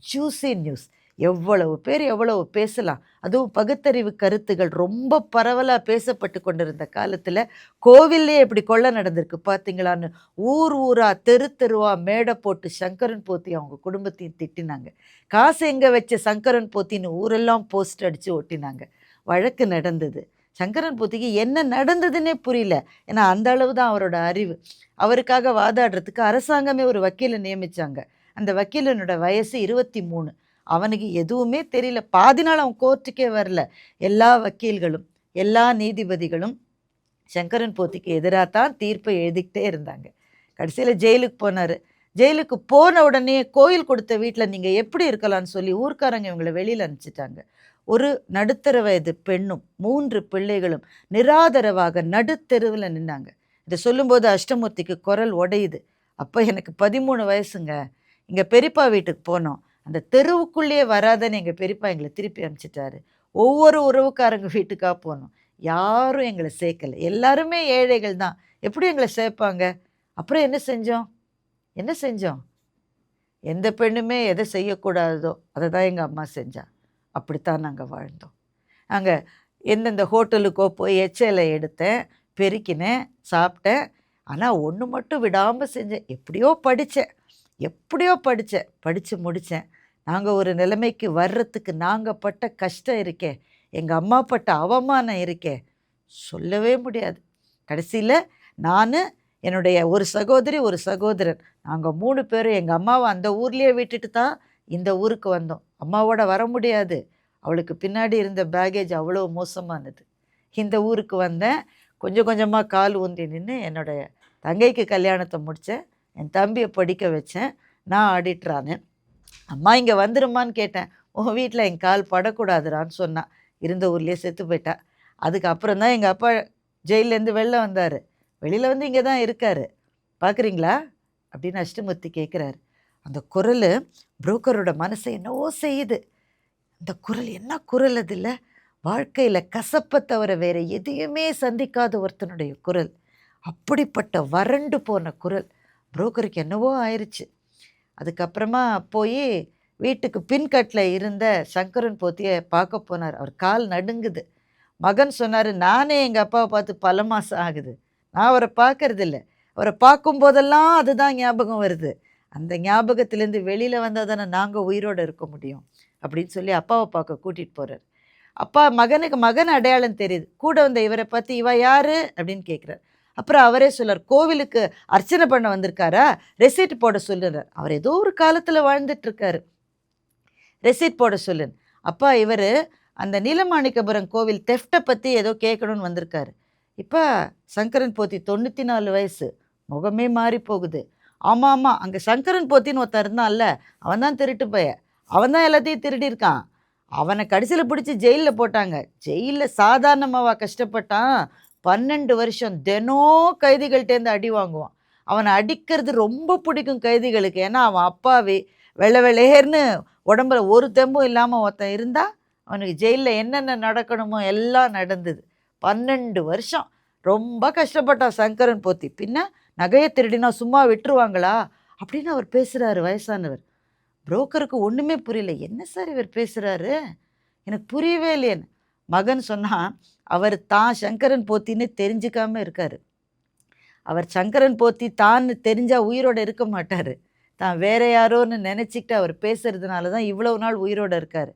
[SPEAKER 2] ஜூசி நியூஸ். எவ்வளவு பேர் எவ்வளவு பேசலாம். அதுவும் பகுத்தறிவு கருத்துகள் ரொம்ப பரவலாக பேசப்பட்டு கொண்டிருந்த காலத்தில் கோவில்லே இப்படி கொள்ளை நடந்திருக்கு பார்த்தீங்களான்னு ஊராக தெருவாக மேடை போட்டு சங்கரன் போத்தி அவங்க குடும்பத்தையும் திட்டினாங்க. காசு எங்கே வச்ச சங்கரன் போத்தின்னு ஊரெல்லாம் போஸ்ட் அடித்து ஒட்டினாங்க. வழக்கு நடந்தது. சங்கரன் போத்திக்கு என்ன நடந்ததுன்னே புரியல. ஏன்னா அந்த அளவு தான் அவரோட அறிவு. அவருக்காக வாதாடுறதுக்கு அரசாங்கமே ஒரு வக்கீலை நியமித்தாங்க. அந்த வக்கீலனோட வயசு 23. அவனுக்கு எதுவுமே தெரியல. பாதி நாள் அவன் கோர்ட்டுக்கே வரல. எல்லா வக்கீல்களும் எல்லா நீதிபதிகளும் சங்கரன் போத்திக்கு எதிராக தான் தீர்ப்பை எழுதிக்கிட்டே இருந்தாங்க. கடைசியில் ஜெயிலுக்கு போனார். ஜெயிலுக்கு போன உடனே கோயில் கொடுத்த வீட்டில் நீங்கள் எப்படி இருக்கலாம்னு சொல்லி ஊர்க்காரங்க இவங்களை வெளியில் அனுப்பிச்சிட்டாங்க. ஒரு நடுத்தர வயது பெண்ணும் 3 பிள்ளைகளும் நிராதரவாக நடுத்தெருவில் நின்னாங்க. இதை சொல்லும்போது அஷ்டமூர்த்திக்கு குரல் உடையுது. அப்போ எனக்கு 13 வயசுங்க. இங்கே பெரியப்பா வீட்டுக்கு போனோம். அந்த தெருவுக்குள்ளேயே வராதன்னு எங்கள் பெரியப்பா எங்களை திருப்பி அனுப்பிச்சிட்டாரு. ஒவ்வொரு உறவுக்காரங்க வீட்டுக்கா போனோம். யாரும் எங்களை சேர்க்கல. எல்லாருமே ஏழைகள் தான். எப்படி எங்களை சேர்ப்பாங்க? அப்புறம் என்ன செஞ்சோம்? என்ன செஞ்சோம்? எந்த பெண்ணுமே எதை செய்யக்கூடாதோ அதை தான் எங்கள் அம்மா செஞ்சா. அப்படித்தான் நாங்கள் வாழ்ந்தோம். நாங்கள் எந்தெந்த ஹோட்டலுக்கோ போய் எச்சலை எடுத்தேன், பெருக்கினேன், சாப்பிட்டேன். ஆனால் ஒன்று மட்டும் விடாமல் செஞ்சேன். எப்படியோ படித்தேன், படித்து முடித்தேன். நாங்கள் ஒரு நிலைமைக்கு வர்றதுக்கு நாங்கள் பட்ட கஷ்டம் இருக்கே, எங்கள் அம்மா பட்ட அவமானம் இருக்கே, சொல்லவே முடியாது. கடைசியில் நான், என்னுடைய ஒரு சகோதரி, ஒரு சகோதரன், நாங்கள் 3 பேரும் எங்கள் அம்மாவை அந்த ஊர்லேயே விட்டுட்டு தான் இந்த ஊருக்கு வந்தோம். அம்மாவோட வர முடியாது, அவளுக்கு பின்னாடி இருந்த பேகேஜ் அவ்வளோ மோசமானது. இந்த ஊருக்கு வந்தேன். கொஞ்சம் கொஞ்சமாக கால் ஊன்றி நின்று என்னுடைய தங்கைக்கு கல்யாணத்தை முடித்தேன். என் தம்பியை படிக்க வச்சேன். நான் ஆடிட்டரானேன். அம்மா இங்கே வந்துருமான்னு கேட்டேன். உன் வீட்டில் என் கால் படக்கூடாதுரான்னு சொன்னான். இருந்த ஊர்லேயே செத்து போயிட்டா. அதுக்கப்புறம் தான் எங்கள் அப்பா ஜெயிலேருந்து வெளில வந்தார். வெளியில் வந்து இங்கே தான் இருக்கார். பார்க்குறீங்களா அப்படின்னு அஷ்டமூர்த்தி கேட்குறாரு. அந்த குரல் புரோக்கரோட மனசை என்னவோ செய்யுது. அந்த குரல் என்ன குரல் அது இல்லை? வாழ்க்கையில் கசப்பை தவிர வேறு எதையுமே சந்திக்காத ஒருத்தனுடைய குரல். அப்படிப்பட்ட வறண்டு போன குரல். புரோக்கருக்கு என்னவோ ஆயிடுச்சு. அதுக்கப்புறமா போய் வீட்டுக்கு பின்கட்டில் இருந்த சங்கரன் போத்தியை பார்க்க போனார். அவர் கால் நடுங்குது. மகன் சொன்னார், நானே எங்கள் அப்பாவை பார்த்து பல மாதம் ஆகுது, நான் அவரை பார்க்கறதில்ல. அவரை பார்க்கும்போதெல்லாம் அதுதான் ஞாபகம் வருது. அந்த ஞாபகத்திலேருந்து வெளியில் வந்தால் தானே நாங்கள் உயிரோடு இருக்க முடியும் அப்படின்னு சொல்லி அப்பாவை பார்க்க கூட்டிகிட்டு போகிறார். அப்பா மகன் அடையாளம் தெரியுது. கூட வந்த இவரை பார்த்து, இவ யார் அப்படின்னு கேட்குறார். அப்புறம் அவரே சொல்லார், கோவிலுக்கு அர்ச்சனை பண்ண வந்திருக்காரா, ரெசிப்ட் போட சொல்லுறார். அவர் ஏதோ ஒரு காலத்தில் வாழ்ந்துட்டுருக்காரு, ரெசிப்ட் போட சொல்லுன்னு. அப்பா இவர் அந்த நீலமாணிக்கபுரம் கோவில் தெஃப்டை பற்றி ஏதோ கேட்கணும்னு வந்திருக்காரு. இப்போ சங்கரன் போத்தி 94 வயசு, முகமே மாறி போகுது. ஆமாம், அங்கே சங்கரன் போத்தின்னு ஒருத்தன் இருந்தான்ல, அவன் தான் திருட்டு பைய, அவன் தான் எல்லாத்தையும் திருடியிருக்கான். அவனை கடைசியில் பிடிச்சி ஜெயிலில் போட்டாங்க. ஜெயிலில் சாதாரணமாவா கஷ்டப்பட்டான்? 12 வருஷம் தினம் கைதிகள்கிட்டேருந்து அடி வாங்குவான். அவனை அடிக்கிறது ரொம்ப பிடிக்கும் கைதிகளுக்கு. ஏன்னா அவன் அப்பாவி, வெள்ளை வெள்ளையர்னு உடம்புல ஒரு தெம்பும் இல்லாமல் ஒருத்தன் இருந்தால் அவனுக்கு ஜெயிலில் என்னென்ன நடக்கணுமோ எல்லாம் நடந்தது. 12 வருஷம் ரொம்ப கஷ்டப்பட்டான் சங்கரன் போத்தி. பின்ன நகையை திருடினா சும்மா விட்டுருவாங்களா அப்படின்னு அவர் பேசுகிறாரு, வயசானவர். புரோக்கருக்கு ஒன்றுமே புரியல. என்ன சார் இவர் பேசுகிறாரு, எனக்கு புரியவே இல்லையேன்னு. மகன் சொன்னால், அவர் தான் சங்கரன் போத்தின்னு தெரிஞ்சுக்காமல் இருக்கார். அவர் சங்கரன் போத்தி தான் தெரிஞ்சால் உயிரோடு இருக்க மாட்டார். தான் வேற யாரோன்னு நினச்சிக்கிட்டு அவர் பேசுறதுனால தான் இவ்வளவு நாள் உயிரோடு இருக்கார்.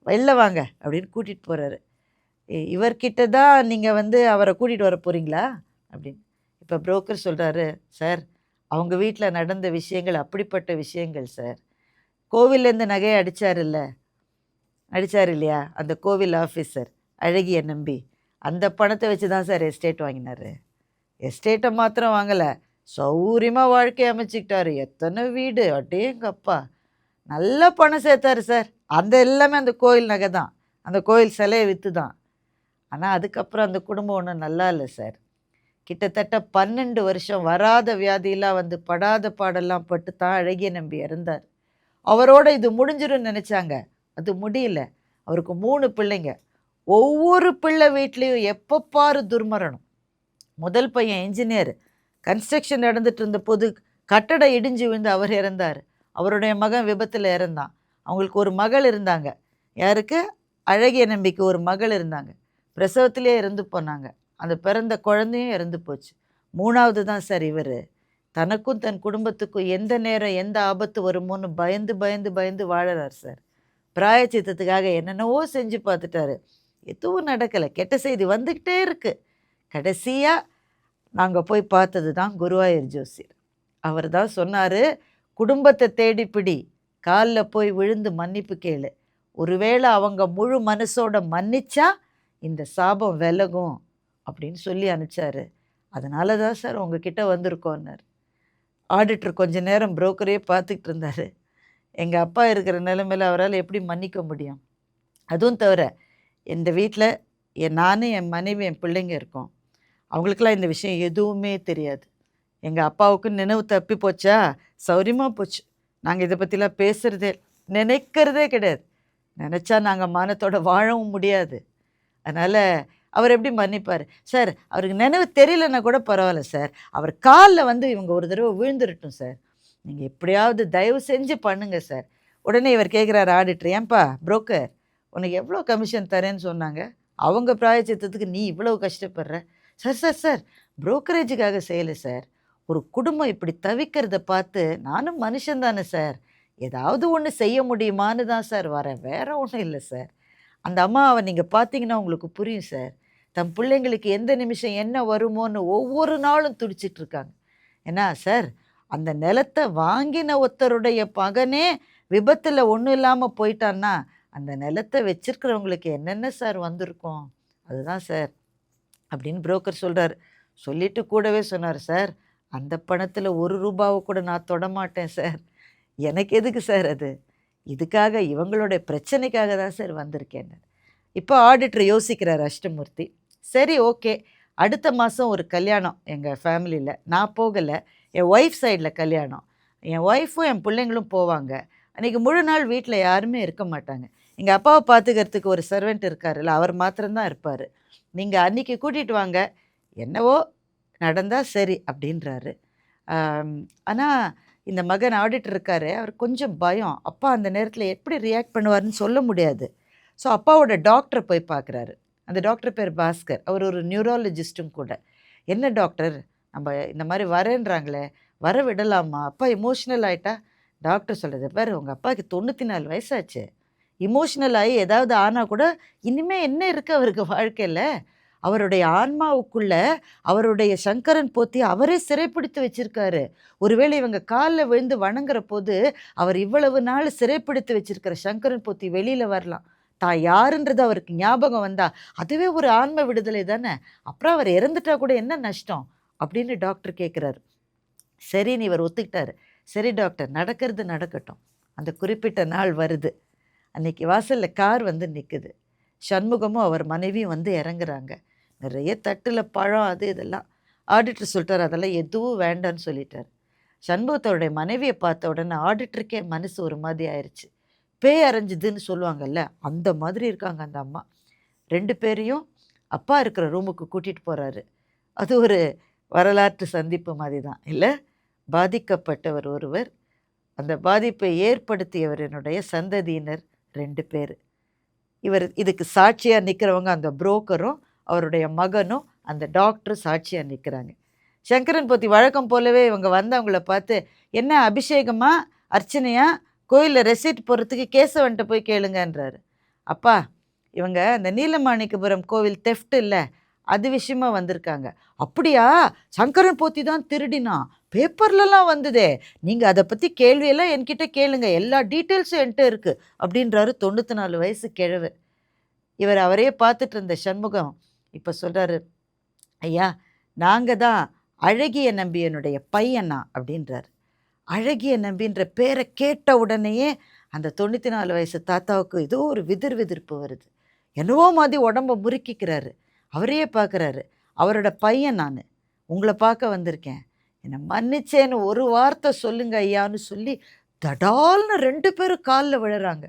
[SPEAKER 2] வெளில வாங்க அப்படின்னு கூட்டிகிட்டு போகிறாரு. இவர்கிட்ட தான் நீங்கள் அவரை கூட்டிகிட்டு வர போகிறீங்களா அப்படின்னு. இப்போ புரோக்கர் சொல்கிறாரு, சார் அவங்க வீட்டில் நடந்த விஷயங்கள் அப்படிப்பட்ட விஷயங்கள் சார். கோவிலேருந்து நகையை அடித்தார் இல்லையா அந்த கோவில் ஆஃபீஸர் அழகிய நம்பி, அந்த பணத்தை வச்சு தான் சார் எஸ்டேட் வாங்கினார். எஸ்டேட்டை மாத்திரம் வாங்கலை, சௌரியமாக வாழ்க்கை அமைச்சிக்கிட்டாரு. எத்தனை வீடு, அடேங்கப்பா, நல்ல பணம் சேர்த்தாரு சார். அந்த எல்லாமே அந்த கோயில் நகை தான், அந்த கோயில் சிலையை விற்று தான். ஆனால் அதுக்கப்புறம் அந்த குடும்பம் ஒன்றும் நல்லா இல்லை சார். கிட்டத்தட்ட 12 வருஷம் வராத வியாதியெல்லாம் படாத பாடெல்லாம் பட்டு தான் அழகிய நம்பி இறந்தார். அவரோட இது முடிஞ்சிரும்னு நினச்சாங்க, அது முடியல. அவருக்கு 3 பிள்ளைங்க. ஒவ்வொரு பிள்ளை வீட்லேயும் எப்போ பாரு துர்மரணம். முதல் பையன் இன்ஜினியர், கன்ஸ்ட்ரக்ஷன் நடந்துட்டு இருந்த போது கட்டடம் இடிஞ்சு விழுந்து அவர் இறந்தார். அவருடைய மகன் விபத்தில் இறந்தான். அவங்களுக்கு ஒரு மகள் இருந்தாங்க. யாருக்கு? அழகிய நம்பிக்கு ஒரு மகள் இருந்தாங்க. பிரசவத்திலே இறந்து போனாங்க. அந்த பிறந்த குழந்தையும் இறந்து போச்சு. 3வது தான் சார் இவர். தனக்கும் தன் குடும்பத்துக்கும் எந்த நேரம் எந்த ஆபத்து வருமோன்னு பயந்து பயந்து பயந்து வாழறார் சார். பிராயச்சித்தத்துக்காக என்னென்னவோ செஞ்சு பார்த்துட்டாரு, எதுவும் நடக்கலை. கெட்ட செய்தி வந்துக்கிட்டே இருக்குது. கடைசியாக நாங்கள் போய் பார்த்தது தான் குருவாயூர் ஜோசியர். அவர் தான் சொன்னார், குடும்பத்தை தேடிப்பிடி, காலில் போய் விழுந்து மன்னிப்பு கேளு, ஒருவேளை அவங்க முழு மனசோட மன்னிச்சா இந்த சாபம் விலகும் அப்படின்னு சொல்லி அனுப்பிச்சாரு. அதனால தான் சார் உங்ககிட்ட வந்திருக்கோன்னார். ஆடிட்டர் கொஞ்ச நேரம் புரோக்கரே பார்த்துக்கிட்டு இருந்தார். எங்கள் அப்பா இருக்கிற நிலைமையில் அவரால் எப்படி மன்னிக்க முடியும்? அதுவும் தவிர இந்த வீட்டில் நான், என் மனைவி, என் பிள்ளைங்க இருக்கோம். அவங்களுக்கெல்லாம் இந்த விஷயம் எதுவுமே தெரியாது. எங்கள் அப்பாவுக்கு நினைவு தப்பி போச்சா, சௌரியமாக போச்சு. நாங்கள் இதை பற்றிலாம் பேசுகிறதே நினைக்கிறதே கிடையாது. நினச்சா நாங்கள் மானத்தோட வாழவும் முடியாது. அதனால் அவர் எப்படி மன்னிப்பார் சார்? அவருக்கு நினைவு தெரியலன்னா கூட பரவாயில்ல சார், அவர் காலில் வந்து இவங்க ஒரு தடவை விழுந்துருட்டும் சார், நீங்கள் எப்படியாவது தயவு செஞ்சு பண்ணுங்க சார். உடனே இவர் கேட்குறாரு ஆடிட்டர், ஏன்பா புரோக்கர் உனக்கு எவ்வளோ கமிஷன் தரேன்னு சொன்னாங்க, அவங்க பிராயச்சித்தத்துக்கு நீ இவ்வளோ கஷ்டப்படுற? சார் சார் சார், புரோக்கரேஜுக்காக செய்யலை சார், ஒரு குடும்பம் இப்படி தவிக்கிறத பார்த்து நானும் மனுஷன் தானே சார், ஏதாவது ஒன்று செய்ய முடியுமான்னு தான் சார் வரேன், வேற ஒன்றும் இல்லை சார். அந்த அம்மாவை நீங்கள் பார்த்தீங்கன்னா உங்களுக்கு புரியும் சார், தம் பிள்ளைங்களுக்கு எந்த நிமிஷம் என்ன வருமோன்னு ஒவ்வொரு நாளும் துடிச்சிட்டு இருக்காங்க. ஏன்னா சார், அந்த நிலத்தை வாங்கின ஒருத்தருடைய மகனே விபத்தில் ஒன்றும் இல்லாமல் போயிட்டான்னா அந்த நிலத்தை வச்சிருக்கிறவங்களுக்கு என்னென்ன சார் வந்திருக்கும், அதுதான் சார் அப்படின்னு புரோக்கர் சொல்கிறார். சொல்லிட்டு கூடவே சொன்னார், சார் அந்த பணத்தில் ஒரு ரூபாவை கூட நான் தொடமாட்டேன் சார், எனக்கு எதுக்கு சார் அது, இதுக்காக இவங்களுடைய பிரச்சனைக்காக தான் சார் வந்திருக்கேன். இப்போ ஆடிட்டர் யோசிக்கிறார் அஷ்டமூர்த்தி. சரி ஓகே, அடுத்த மாதம் ஒரு கல்யாணம் எங்கள் ஃபேமிலியில், நான் போகலை, என் ஒய்ஃப் சைடில் கல்யாணம், என் ஒய்ஃபும் என் பிள்ளைங்களும் போவாங்க, அன்றைக்கி முழு நாள் வீட்டில் யாருமே இருக்க மாட்டாங்க, எங்கள் அப்பாவை பார்த்துக்கிறதுக்கு ஒரு சர்வெண்ட் இருக்காருல்ல, அவர் மாத்திரம்தான் இருப்பார், நீங்கள் அன்றைக்கி கூட்டிகிட்டு வாங்க, என்னவோ நடந்தால் சரி அப்படின்றாரு. ஆனால் இந்த மகன் ஆடிட்டர் இருக்காரு, அவர் கொஞ்சம் பயம், அப்பா அந்த நேரத்தில் எப்படி ரியாக்ட் பண்ணுவார்னு சொல்ல முடியாது. ஸோ அப்பாவோட டாக்டரை போய் பார்க்குறாரு. அந்த டாக்டர் பேர் பாஸ்கர், அவர் ஒரு நியூராலஜிஸ்ட்டும் கூட. என்ன டாக்டர், நம்ம இந்த மாதிரி வரேன்றாங்களே, வர விடலாமா, அப்பா எமோஷ்னல் ஆகிட்டா? டாக்டர் சொல்கிறது, பாரு உங்கள் அப்பாவுக்கு 94 வயசாச்சு, இமோஷ்னல் ஆகி ஏதாவது ஆனால் கூட இனிமேல் என்ன இருக்குது அவருக்கு வாழ்க்கையில், அவருடைய ஆன்மாவுக்குள்ள அவருடைய சங்கரன் போத்தி அவரே சிறைப்பிடித்து வச்சிருக்காரு. ஒருவேளை இவங்க காலில் விழுந்து வணங்குற போது அவர் இவ்வளவு நாள் சிறைப்பிடித்து வச்சிருக்கிற சங்கரன் போத்தி வெளியில் வரலாம், தான் யாருன்றது அவருக்கு ஞாபகம் வந்தா அதுவே ஒரு ஆன்ம விடுதலை தானே, அப்புறம் அவர் இறந்துட்டா கூட என்ன நஷ்டம் அப்படின்னு டாக்டர் கேட்குறாரு. சரின்னு இவர் ஒத்துக்கிட்டாரு. சரி டாக்டர், நடக்கிறது நடக்கட்டும். அந்த குறிப்பிட்ட நாள் வருது, அன்னைக்கு வாசலில் கார் வந்து நிற்குது, சண்முகமும் அவர் மனைவியும் வந்து இறங்குறாங்க, நிறைய தட்டில் பழம் அது இதெல்லாம். ஆடிட்டர் சொல்லிட்டார் அதெல்லாம் எதுவும் வேண்டான்னு சொல்லிட்டார். சண்முகத்தோடைய மனைவியை பார்த்த உடனே ஆடிட்டருக்கே மனசு ஒரு மாதிரி ஆயிடுச்சு. பேய் அரைஞ்சுதுன்னு சொல்லுவாங்கல்ல, அந்த மாதிரி இருக்காங்க அந்த அம்மா. 2 பேரையும் அப்பா இருக்கிற ரூமுக்கு கூட்டிகிட்டு போகிறாரு. அது ஒரு வரலாற்று சந்திப்பு மாதிரி தான் இல்லை? பாதிக்கப்பட்டவர் ஒருவர், அந்த பாதிப்பை ஏற்படுத்தியவரினுடைய சந்ததியினர் 2 பேர். இவர் இதுக்கு சாட்சியாக நிற்கிறவங்க அந்த புரோக்கரும் அவருடைய மகனும் அந்த டாக்டரும் சாட்சியாக நிற்கிறாங்க. சங்கரன் போத்தி வழக்கம் போலவே இவங்க வந்தவங்கள பார்த்து, என்ன அபிஷேகமா அர்ச்சனையா, கோயிலில் ரெசிப்ட் போகிறதுக்கு கேசவன்ட்ட போய் கேளுங்கன்றாரு. அப்பா இவங்க அந்த நீலமாணிக்கபுரம் கோவில் தெஃப்ட் இல்லை, அது விஷயமா வந்திருக்காங்க. அப்படியா, சங்கரன் போத்தி தான் திருடினா, பேப்பர்லலாம் வந்ததே, நீங்கள் அதை பற்றி கேள்வியெல்லாம் என்கிட்ட கேளுங்க, எல்லா டீட்டெயில்ஸும் என்கிட்ட இருக்குது அப்படின்றாரு 94 வயசு கிழவர். இவர் அவரையே பார்த்துட்டு இருந்த சண்முகம் இப்போ சொல்கிறாரு, ஐயா நாங்கள் தான் அழகிய நம்பியனுடைய பையனா அப்படின்றார். அழகிய நம்பின்ற பேரை கேட்ட உடனேயே அந்த 94 வயசு தாத்தாவுக்கு ஏதோ ஒரு விதிர்ப்பு வருது, என்னவோ மாதிரி உடம்பை முறுக்கிக்கிறாரு. அவரையே பார்க்குறாரு. அவரோட பையன் நான், உங்களை பார்க்க வந்திருக்கேன், என்னை மன்னிச்சேன்னு ஒரு வார்த்தை சொல்லுங்க ஐயான்னு சொல்லி தடால்னு 2 பேரும் காலில் விழுறாங்க.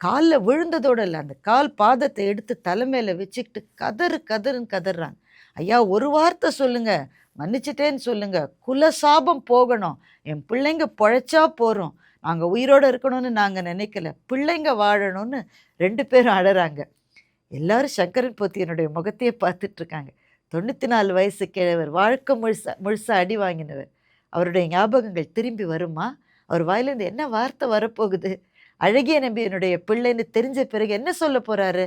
[SPEAKER 2] காலில் விழுந்ததோடு இல்லை, அந்த கால் பாதத்தை எடுத்து தலைமையில் வச்சுக்கிட்டு கதறுன்னு கதறாங்க. ஐயா ஒரு வார்த்தை சொல்லுங்க, மன்னிச்சிட்டேன்னு சொல்லுங்க, குலசாபம் போகணும், என் பிள்ளைங்க பொழைச்சா போகிறோம், நாங்கள் உயிரோடு இருக்கணும்னு நாங்கள் நினைக்கல, பிள்ளைங்க வாழணும்னு 2 பேரும் அழறாங்க. எல்லாரும் சங்கரன் போத்தியனுடைய முகத்தையே பார்த்துட்ருக்காங்க. 94 வயசு கிழவர், வாழ்க்கை முழுசாக அடி வாங்கினவர், அவருடைய ஞாபகங்கள் திரும்பி வருமா? அவர் வாயிலேருந்து என்ன வார்த்தை வரப்போகுது? அழகிய நம்பியனுடைய பிள்ளைன்னு தெரிஞ்ச பிறகு என்ன சொல்ல போகிறாரு?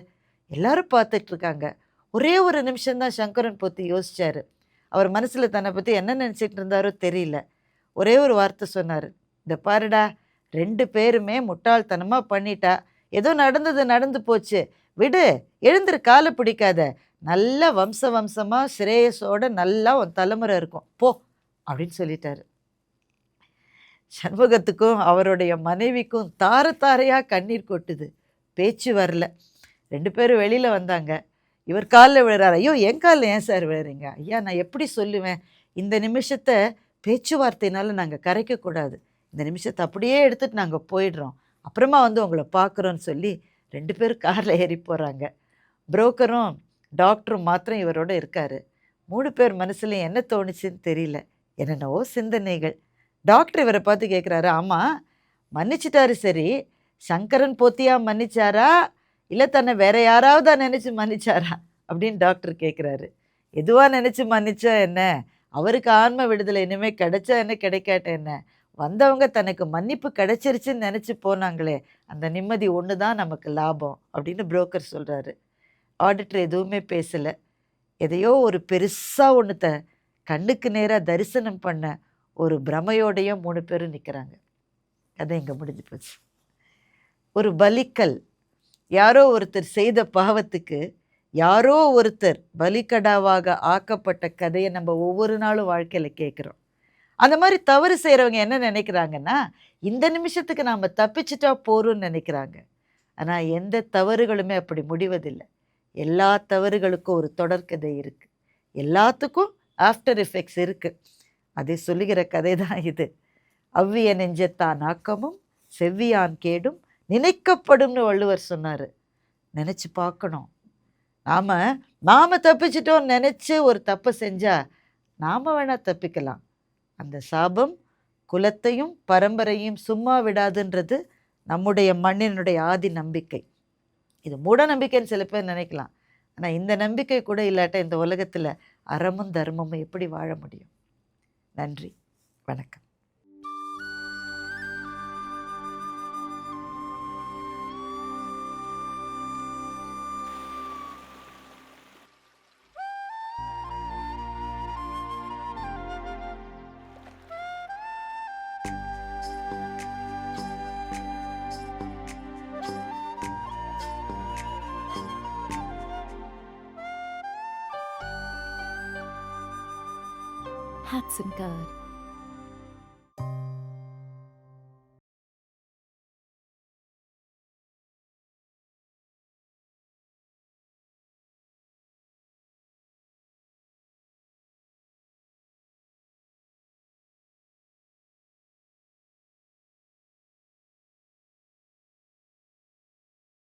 [SPEAKER 2] எல்லாரும் பார்த்துட்ருக்காங்க. ஒரே ஒரு நிமிஷம்தான் சங்கரன் போத்தி யோசித்தார். அவர் மனசில் தன்னை பற்றி என்ன நினச்சிட்டு இருந்தாரோ தெரியல. ஒரே ஒரு வார்த்தை சொன்னார், இந்த பாருடா 2 பேருமே முட்டாள்தனமாக பண்ணிட்டா, ஏதோ நடந்து போச்சு, விடு, எழுந்துரு, காலை பிடிக்காத, நல்ல வம்சமாக சிரேயஸோட நல்லா உன் தலைமுறை இருக்கும் போ அப்படின்னு சொல்லிட்டாரு. சண்முகத்துக்கும் அவருடைய மனைவிக்கும் தாரையாக கண்ணீர் கொட்டுது, பேச்சு வரல. 2 பேரும் வெளியில் வந்தாங்க. இவர் காலில் விழுறாரு. ஐயோ என் காலில் ஏன் சார் விழுறீங்க? ஐயா நான் எப்படி சொல்லுவேன், இந்த நிமிஷத்தை பேச்சுவார்த்தையினால நாங்கள் கரைக்கக்கூடாது. இந்த நிமிஷத்தை அப்படியே எடுத்துட்டு நாங்கள் போயிடுறோம். அப்புறமா வந்து உங்களை பார்க்குறோன்னு சொல்லி 2 பேரும் காரில் ஏறி போகிறாங்க. புரோக்கரும் டாக்டரும் மாத்திரம் இவரோட இருக்காரு. 3 பேர் மனசுலையும் என்ன தோணுச்சுன்னு தெரியல. என்னென்னவோ சிந்தனைகள். டாக்டர் இவரை பார்த்து கேட்குறாரு, ஆமாம் மன்னிச்சிட்டாரு சரி, சங்கரன் போத்தியா மன்னிச்சாரா இல்லை தன்னை வேற யாராவதா நினச்சி மன்னிச்சாரா அப்படின்னு டாக்டர் கேட்குறாரு. எதுவாக நினச்சி மன்னிச்சா என்ன, அவருக்கு ஆன்ம விடுதலை இனிமேல் கிடைச்சா என்ன கிடைக்காட்ட என்ன, வந்தவங்க தனக்கு மன்னிப்பு கிடைச்சிருச்சுன்னு நினச்சி போனாங்களே, அந்த நிம்மதி ஒன்று தான் நமக்கு லாபம் அப்படின்னு புரோக்கர் சொல்கிறாரு. ஆடிட்டர் எதுவுமே பேசலை. எதையோ ஒரு பெருசாக ஒன்றுத்த கண்ணுக்கு நேராக தரிசனம் பண்ண ஒரு பிரமையோடையும் 3 பேரும் நிற்கிறாங்க. கதை இங்கே முடிஞ்சு போச்சு. ஒரு பலிக்கல், யாரோ ஒருத்தர் செய்த பாவத்துக்கு யாரோ ஒருத்தர் பலிக்கடாவாக ஆக்கப்பட்ட கதையை நம்ம ஒவ்வொரு நாளும் வாழ்க்கையில் கேட்குறோம். அந்த மாதிரி தவறு செய்கிறவங்க என்ன நினைக்கிறாங்கன்னா, இந்த நிமிஷத்துக்கு நாம் தப்பிச்சிட்டா போகிறோம்னு நினைக்கிறாங்க. ஆனால் எந்த தவறுகளுமே அப்படி முடிவதில்லை. எல்லா தவறுகளுக்கும் ஒரு தொடர்கதை இருக்குது. எல்லாத்துக்கும் ஆஃப்டர் எஃபெக்ட்ஸ் இருக்குது. அதை சொல்லுகிற கதை தான் இது. அவ்விய நெஞ்சத்தான் ஆக்கமும் செவ்வியான் கேடும் நினைக்கப்படும்னு வள்ளுவர் சொன்னார். நினச்சி பார்க்கணும். நாம் தப்பிச்சிட்டோம் நினச்சி ஒரு தப்பை செஞ்சால் நாம் வேணால் தப்பிக்கலாம். அந்த சாபம் குலத்தையும் பரம்பரையும் சும்மா விடாதுன்றது நம்முடைய மண்ணினுடைய ஆதி நம்பிக்கை. இது மூட நம்பிக்கைன்னு சில பேர் நினைக்கலாம். ஆனால் இந்த நம்பிக்கை கூட இல்லாட்ட இந்த உலகத்தில் அறமும் தர்மமும் எப்படி வாழ முடியும்? நன்றி, வணக்கம்.
[SPEAKER 1] Hudson Card.